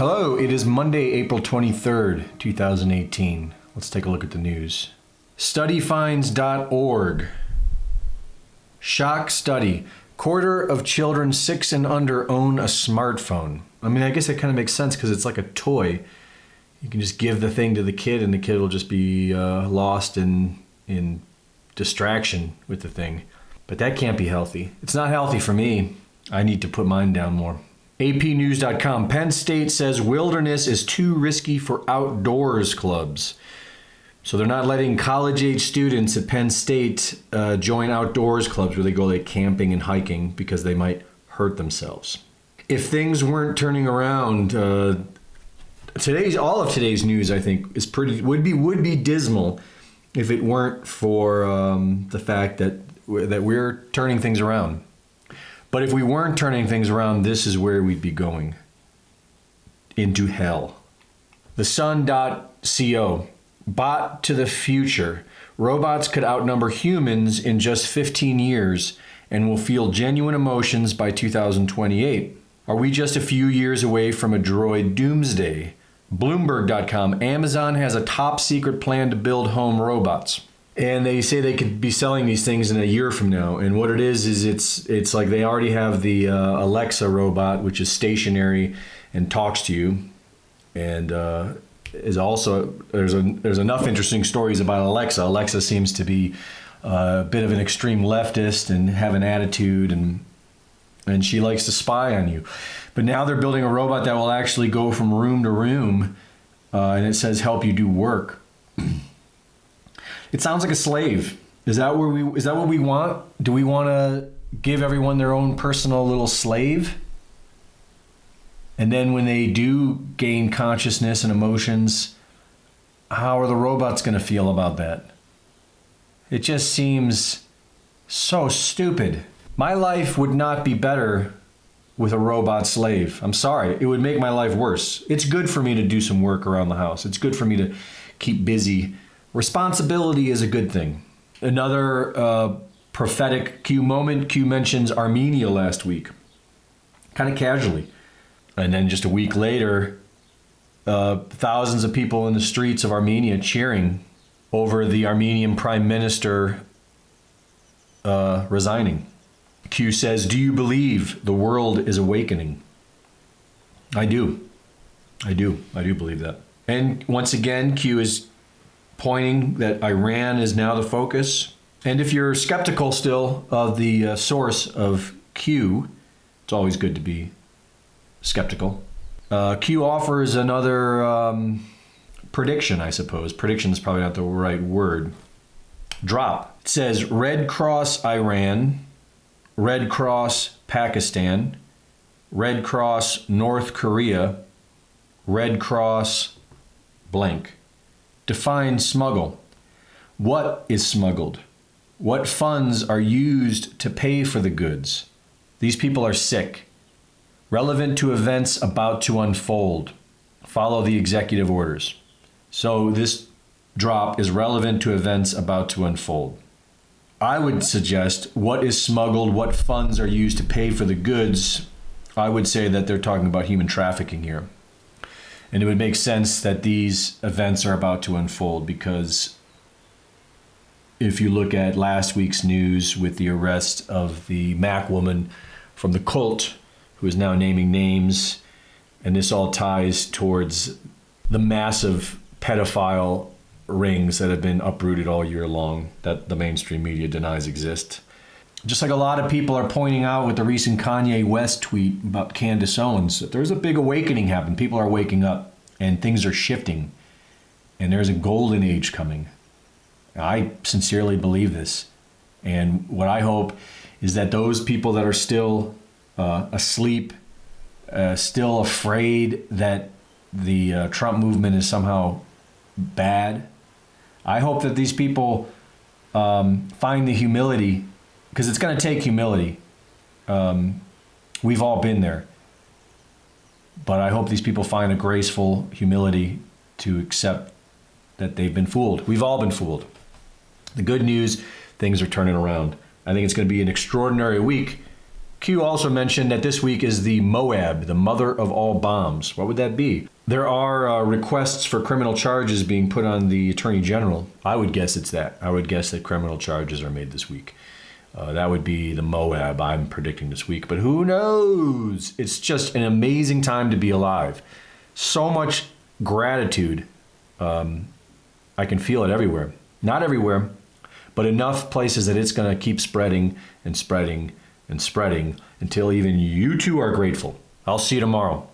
Hello, it is Monday, April 23rd, 2018. Let's take a look at the news. Studyfinds.org. Shock study. Quarter of children 6 and under own a smartphone. I mean, I guess that kind of makes sense because it's like a toy. You can just give the thing to the kid and the kid will just be lost in distraction with the thing. But that can't be healthy. It's not healthy for me. I need to put mine down more. APnews.com. Penn State says wilderness is too risky for outdoors clubs. So they're not letting college-age students at Penn State join outdoors clubs where they go like camping and hiking because they might hurt themselves. If things weren't turning around, all of today's news, I think, is would be dismal if it weren't for the fact that we're turning things around. But if we weren't turning things around, this is where we'd be going. Into hell. TheSun.co. Bot to the future. Robots could outnumber humans in just 15 years and will feel genuine emotions by 2028. Are we just a few years away from a droid doomsday? Bloomberg.com. Amazon has a top secret plan to build home robots. And they say they could be selling these things in a year from now. And what it is it's like they already have the Alexa robot, which is stationary and talks to you. And is also there's enough interesting stories about Alexa. Alexa seems to be a bit of an extreme leftist and have an attitude, and she likes to spy on you. But now they're building a robot that will actually go from room to room, and it says help you do work. It sounds like a slave. Is that what we want? Do we want to give everyone their own personal little slave? And then when they do gain consciousness and emotions, how are the robots going to feel about that? It just seems so stupid. My life would not be better with a robot slave. I'm sorry. It would make my life worse. It's good for me to do some work around the house. It's good for me to keep busy. Responsibility is a good thing. Another prophetic Q moment. Q mentions Armenia last week, kind of casually. And then just a week later, thousands of people in the streets of Armenia cheering over the Armenian prime minister resigning. Q says, do you believe the world is awakening? I do. I do believe that. And once again, Q is pointing that Iran is now the focus. And if you're skeptical still of the source of Q, it's always good to be skeptical. Q offers another prediction, I suppose. Prediction is probably not the right word. Drop. It says Red Cross Iran, Red Cross Pakistan, Red Cross North Korea, Red Cross blank. Define smuggle. What is smuggled? What funds are used to pay for the goods? These people are sick. Relevant to events about to unfold. Follow the executive orders. So this drop is relevant to events about to unfold. I would suggest what is smuggled, what funds are used to pay for the goods. I would say that they're talking about human trafficking here. And it would make sense that these events are about to unfold because if you look at last week's news with the arrest of the Mac woman from the cult, who is now naming names, and this all ties towards the massive pedophile rings that have been uprooted all year long that the mainstream media denies exist. Just like a lot of people are pointing out with the recent Kanye West tweet about Candace Owens, that there's a big awakening happening. People are waking up and things are shifting and there's a golden age coming. I sincerely believe this. And what I hope is that those people that are still asleep, still afraid that the Trump movement is somehow bad, I hope that these people find the humility, because it's going to take humility. We've all been there. But I hope these people find a graceful humility to accept that they've been fooled. We've all been fooled. The good news, things are turning around. I think it's going to be an extraordinary week Q also mentioned that this week is the Moab, the mother of all bombs. What would that be? There are requests for criminal charges being put on the Attorney General. I would guess it's that. I would guess that criminal charges are made this week. That would be the Moab I'm predicting this week. But who knows? It's just an amazing time to be alive. So much gratitude. I can feel it everywhere. Not everywhere, but enough places that it's going to keep spreading and spreading and spreading until even you two are grateful. I'll see you tomorrow.